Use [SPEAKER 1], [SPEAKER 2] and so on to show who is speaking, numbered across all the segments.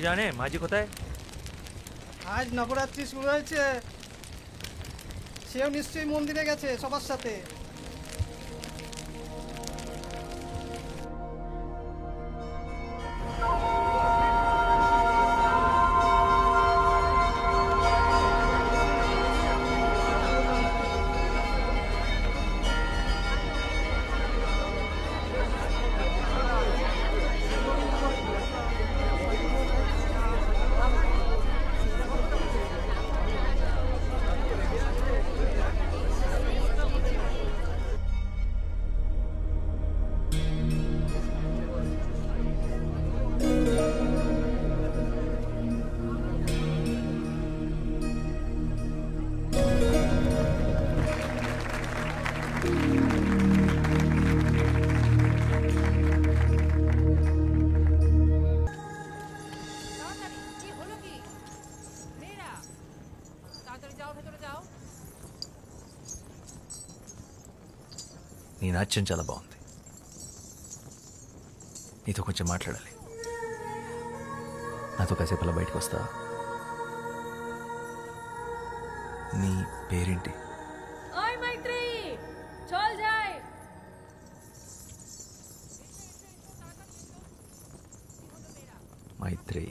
[SPEAKER 1] জানে মাঝি কোথায়?
[SPEAKER 2] আজ নবরাত্রি শুরু হয়েছে, সেও নিশ্চয়ই মন্দিরে গেছে সবার সাথে।
[SPEAKER 1] నీ నాట్యం చాలా బాగుంది. నీతో కొంచెం మాట్లాడాలి. నాతో కాసేపు అలా బయటకు వస్తావా? నీ పేరేంటి? మైత్రి.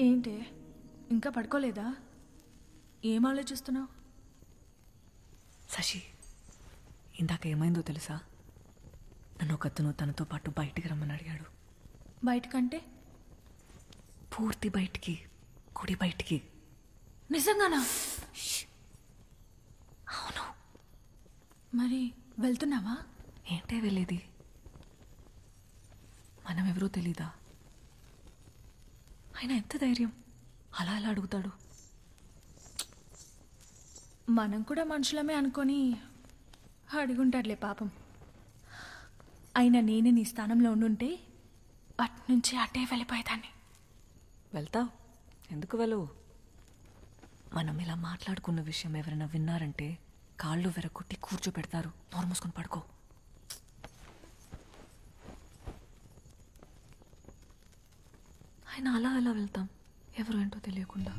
[SPEAKER 3] ఏంటి ఇంకా పడుకోలేదా? ఏం ఆలోచిస్తున్నావు?
[SPEAKER 4] శశి, ఇందాక ఏమైందో తెలుసా? నన్ను ఒకతను తనతో పాటు బయటికి రమ్మని అడిగాడు.
[SPEAKER 3] బయటకంటే?
[SPEAKER 4] పూర్తి బయటికి, గుడి బయటికి.
[SPEAKER 3] నిజంగానా?
[SPEAKER 4] అవును.
[SPEAKER 3] మరి వెళ్తున్నావా?
[SPEAKER 4] ఏంటే వెళ్ళేది? మనం ఎవరో తెలీదా? ఆయన ఎంత ధైర్యం అలా అలా అడుగుతాడు?
[SPEAKER 3] మనం కూడా మనుషులమే అనుకొని అడుగుంటాడులే పాపం. అయినా నేనే నీ స్థానంలో ఉండుంటే అటు నుంచి అటే వెళ్ళిపోయేదాన్ని.
[SPEAKER 4] వెళ్తావు? ఎందుకు వెళ్ళవు? మనం ఇలా మాట్లాడుకున్న విషయం ఎవరైనా విన్నారంటే కాళ్ళు వెరగొట్టి కూర్చోపెడతారు. నోరు మూసుకొని పడుకో. ఆయన అలా అలా వెళ్తాం, ఎవరు ఏంటో తెలియకుండా.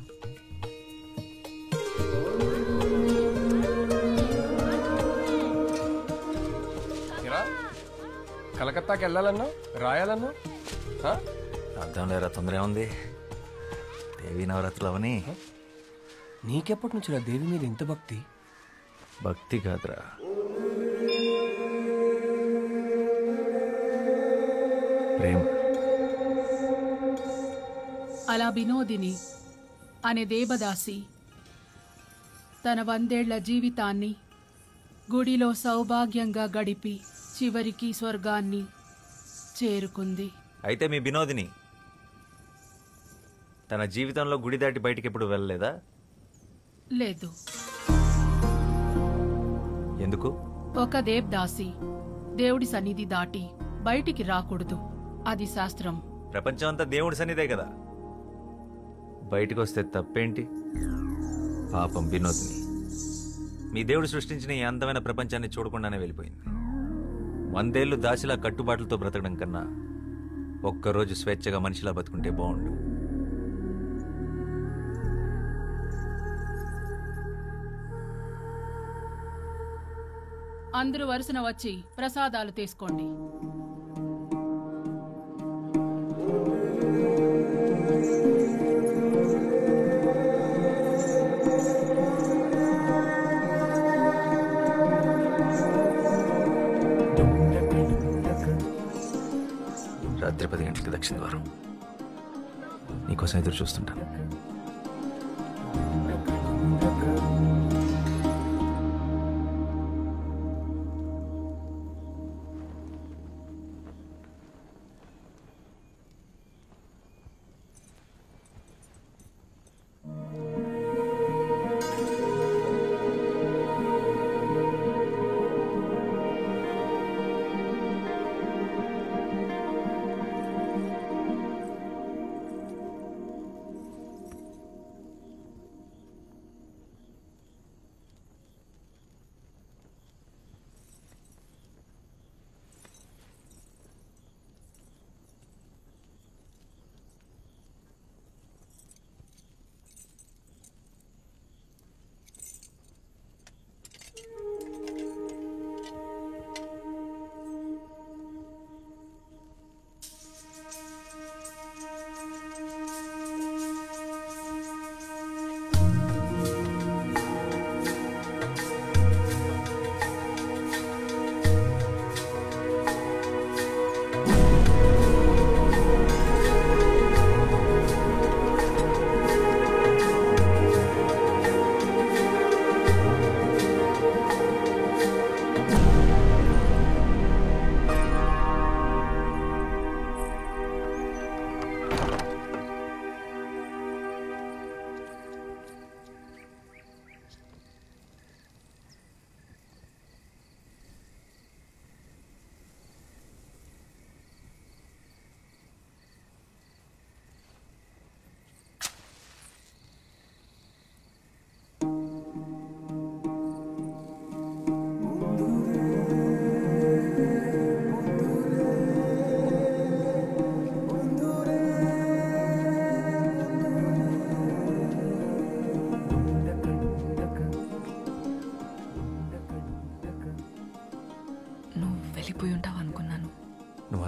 [SPEAKER 5] కలకత్తాకి వెళ్ళాలన్నా రాయాలన్నా
[SPEAKER 1] అర్థం లేరా? తొందర ఏముంది? దేవీ నవరాత్రులు అవని.
[SPEAKER 5] నీకెప్పటి నుంచి రా దేవి మీద ఇంత భక్తి?
[SPEAKER 1] భక్తి కాదురా, ప్రేమ.
[SPEAKER 6] అలా వినోదిని అనే దేవదాసి తన 100 ఏళ్ల జీవితాన్ని గుడిలో సౌభాగ్యంగా గడిపి చివరికి స్వర్గాన్ని చేరుకుంది.
[SPEAKER 1] అయితే మీ వినోదిని తన జీవితంలో గుడి దాటి బయటికి ఎప్పుడు వెళ్ళలేదా?
[SPEAKER 6] లేదు.
[SPEAKER 1] ఎందుకు?
[SPEAKER 6] ఒక దేవదాసి దేవుడి సన్నిధి దాటి బయటికి రాకూడదు, అది శాస్త్రం.
[SPEAKER 1] ప్రపంచం అంతా దేవుడి సన్నిధే కదా, బయటకు వస్తే తప్పేంటి? పాపం వినోదిని మీ దేవుడు సృష్టించిన ఈ అందమైన ప్రపంచాన్ని చూడకుండానే వెళ్ళిపోయింది. 100 ఏళ్ళు దాసిలా కట్టుబాట్లతో బ్రతకడం కన్నా ఒక్కరోజు స్వేచ్ఛగా మనిషిలా బతుకుంటే బాగుండు.
[SPEAKER 6] అందరూ వరుసన వచ్చి ప్రసాదాలు తీసుకోండి.
[SPEAKER 1] రాత్రి 10 గంటలకు దక్షిణ ద్వారం. నీకోసం ఎదురు చూస్తుంటాను.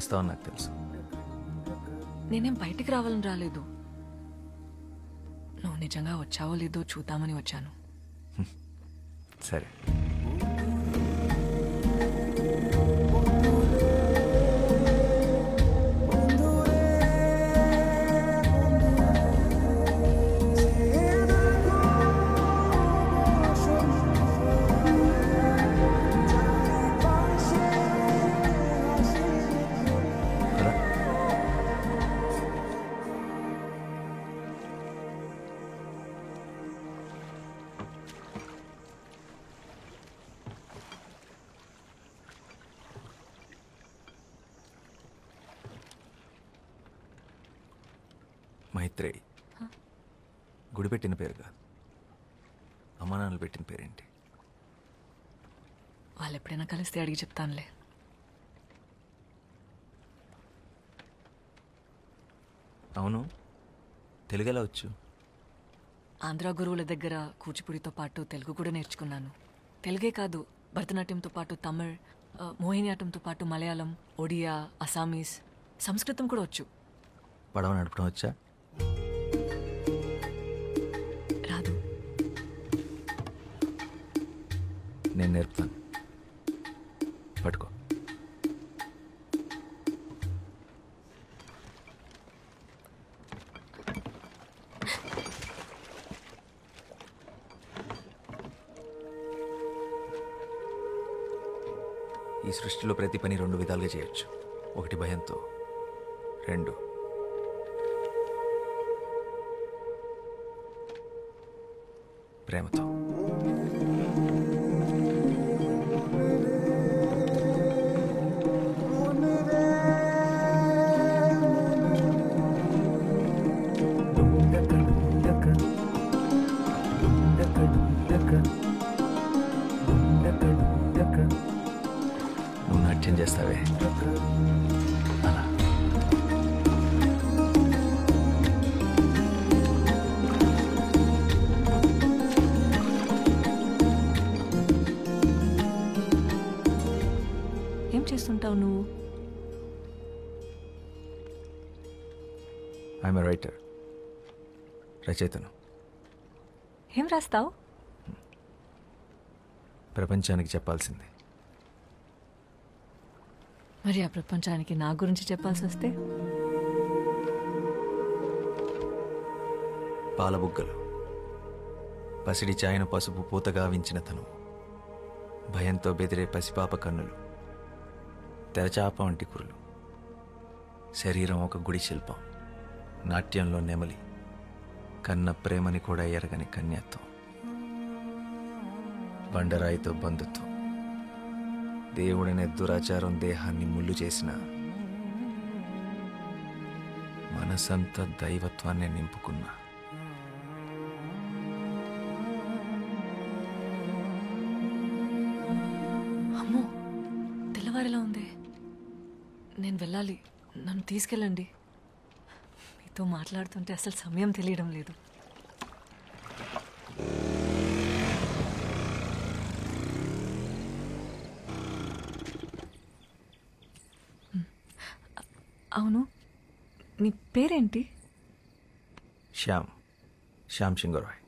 [SPEAKER 1] వస్తావని నాకు తెలుసు.
[SPEAKER 4] నేనేం బయటికి రావాలని రాలేదు. నువ్వు నిజంగా వచ్చావో లేదో చూద్దామని వచ్చాను.
[SPEAKER 1] సరే. మైత్రేయి గుడి పెట్టిన పేరు కాదు, అమ్మా నాన్నలు పెట్టిన పేరేంటి?
[SPEAKER 4] వాళ్ళు ఎప్పుడైనా కలిస్తే అడిగి చెప్తానులే.
[SPEAKER 1] అవును, తెలుగు ఎలా వచ్చు?
[SPEAKER 4] ఆంధ్ర గురువుల దగ్గర కూచిపూడితో పాటు తెలుగు కూడా నేర్చుకున్నాను. తెలుగే కాదు, భరతనాట్యంతో పాటు తమిళ్, మోహినియాటంతో పాటు మలయాళం, ఒడియా, అసామీస్, సంస్కృతం కూడా వచ్చు.
[SPEAKER 1] పడవ నడపడం వచ్చా?
[SPEAKER 4] రాదు.
[SPEAKER 1] నేను నేర్పుతాను, పట్టుకో. ఈ సృష్టిలో ప్రతి పని రెండు విధాలుగా చేయొచ్చు. ఒకటి భయంతో, రెండు ప్రేమతో. నువ్వు నాట్యం చేస్తావే అలా.
[SPEAKER 4] ఏం చేస్తుంటావు నువ్వు?
[SPEAKER 1] ఐఎమ్ ఎ రైటర్, రచయితను.
[SPEAKER 4] ఏం రాస్తావు?
[SPEAKER 1] ప్రపంచానికి చెప్పాల్సింది.
[SPEAKER 4] మరి ఆ ప్రపంచానికి నా గురించి చెప్పాల్సి వస్తే?
[SPEAKER 1] పాలబుగ్గలు, పసిడి చాయన పసుపు పూతగా వించిన తను, భయంతో బెదిరే పసిపాప కన్నులు, తెరచాప వంటి కురులు, శరీరం ఒక గుడి శిల్పం, నాట్యంలో నెమలి, కన్న ప్రేమని కూడా ఎరగని కన్యత్వం, బండరాయితో బంధుత్వం, దేవుడనే దురాచారం దేహాన్ని ముళ్ళు చేసిన మనసంతా దైవత్వాన్ని నింపుకున్నా.
[SPEAKER 4] అమ్మో, తెల్లవారేలా ఉంది. నేను వెళ్ళాలి, నన్ను తీసుకెళ్ళండి. మీతో మాట్లాడుతుంటే అసలు సమయం తెలియడం లేదు. అవును, నీ పేరేంటి?
[SPEAKER 1] శ్యామ్, శ్యామ్ సింగరాయ్.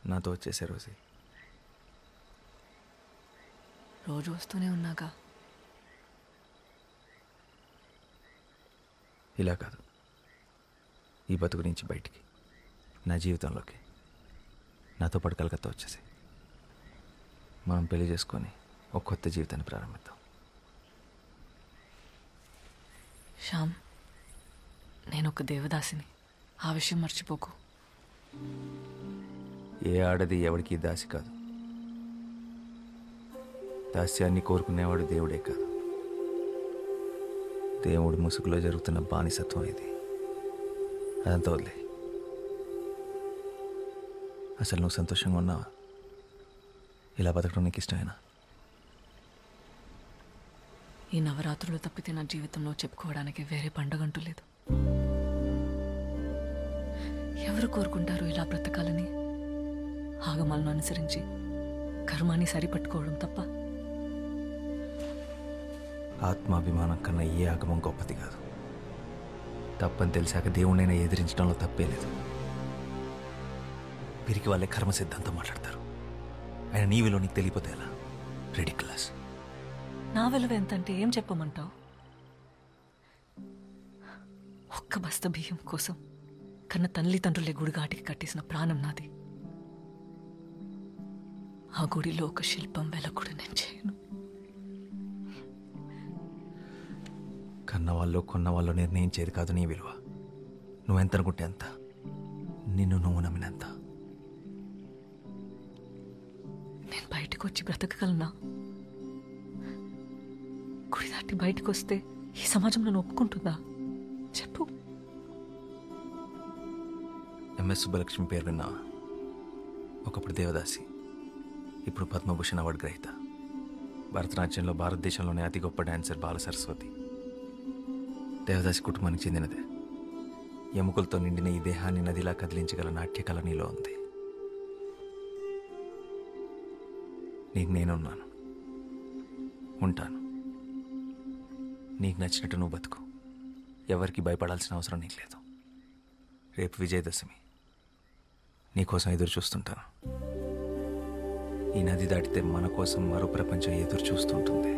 [SPEAKER 1] నాతో వచ్చేసే రోజు
[SPEAKER 4] రోజు వస్తూనే ఉన్నాగా.
[SPEAKER 1] ఇలా కాదు, ఈ బతుకు నుంచి బయటికి, నా జీవితంలోకి నాతో పాటు కలకత్తా వచ్చేసి మనం పెళ్లి చేసుకొని ఒక కొత్త జీవితాన్ని ప్రారంభిద్దాం.
[SPEAKER 4] శ్యామ్, నేను ఒక దేవదాసిని, ఆ విషయం మర్చిపోకు.
[SPEAKER 1] ఏ ఆడది ఎవడికి దాసి కాదు. దాస్యాన్ని కోరుకునేవాడు దేవుడే కాదు, దేవుడి ముసుగులో జరుగుతున్న బానిసత్వం ఇది. అదంతా వదిలే. అసలు నువ్వు సంతోషంగా ఉన్నావా? ఇలా బతకడం నీకు ఇష్టమేనా?
[SPEAKER 4] ఈ నవరాత్రులు తప్పితే నా జీవితంలో చెప్పుకోవడానికి వేరే పండగంటూ లేదు. ఎవరు కోరుకుంటారు ఇలా బ్రతకాలని? ఆగమాలను అనుసరించి కర్మాన్ని సరిపట్టుకోవడం తప్ప.
[SPEAKER 1] ఆత్మాభిమానం కన్నా ఏ ఆగమం గొప్పది కాదు. తప్పని తెలిసాక దేవుణ్ణైనా ఎదిరించడంలో తప్పే లేదు. పిరికి వాళ్ళే కర్మ సిద్ధాంతం మాట్లాడతారు. ఆయన నీ విలువ నీకు తెలియపోతే ఎలా? రెడిక్యులస్.
[SPEAKER 4] నా విలువ ఎంతంటే ఏం చెప్పమంటావు? ఒక్క బస్త బియ్యం కోసం కన్న తల్లిదండ్రులే గుడిగాటికి కట్టేసిన ప్రాణం నాది. ఆ గుడిలో ఒక శిల్పం వెలకుడు నేను చేయను.
[SPEAKER 1] కన్నవాళ్ళు కొన్నవాళ్ళు నిర్ణయించేది కాదు నీ విలువ. నువ్వెంత అనుకుంటే అంత, నిన్ను నువ్వు నమ్మినంత.
[SPEAKER 4] నేను బయటకు వచ్చి బ్రతకగలనా? గుడి దాటి బయటకు వస్తే ఈ సమాజం నన్ను ఒప్పుకుంటుందా? చెప్పు.
[SPEAKER 1] ఎంఎస్ సుబ్బలక్ష్మి పేరు విన్నావా? ఒకప్పుడు దేవదాసి, ఇప్పుడు పద్మభూషణ్ అవార్డు గ్రహీత. భరతనాట్యంలో భారతదేశంలోనే అతి గొప్ప డాన్సర్ బాల సరస్వతి. దేవదాసి కుటుంబానికి చెందినదే. ఎముకలతో నిండిన ఈ దేహాన్ని నదిలా కదిలించగల నాట్యకళ నీలో ఉంది. నీకు నేనున్నాను, ఉంటాను. నీకు నచ్చినట్టు నువ్వు బతుకు. ఎవరికి భయపడాల్సిన అవసరం నీకు లేదు. రేపు విజయదశమి, నీకోసం ఎదురు చూస్తుంటాను. ఈ నది దాటితే మన కోసం మరో ప్రపంచం ఎదురు చూస్తుంటుంది.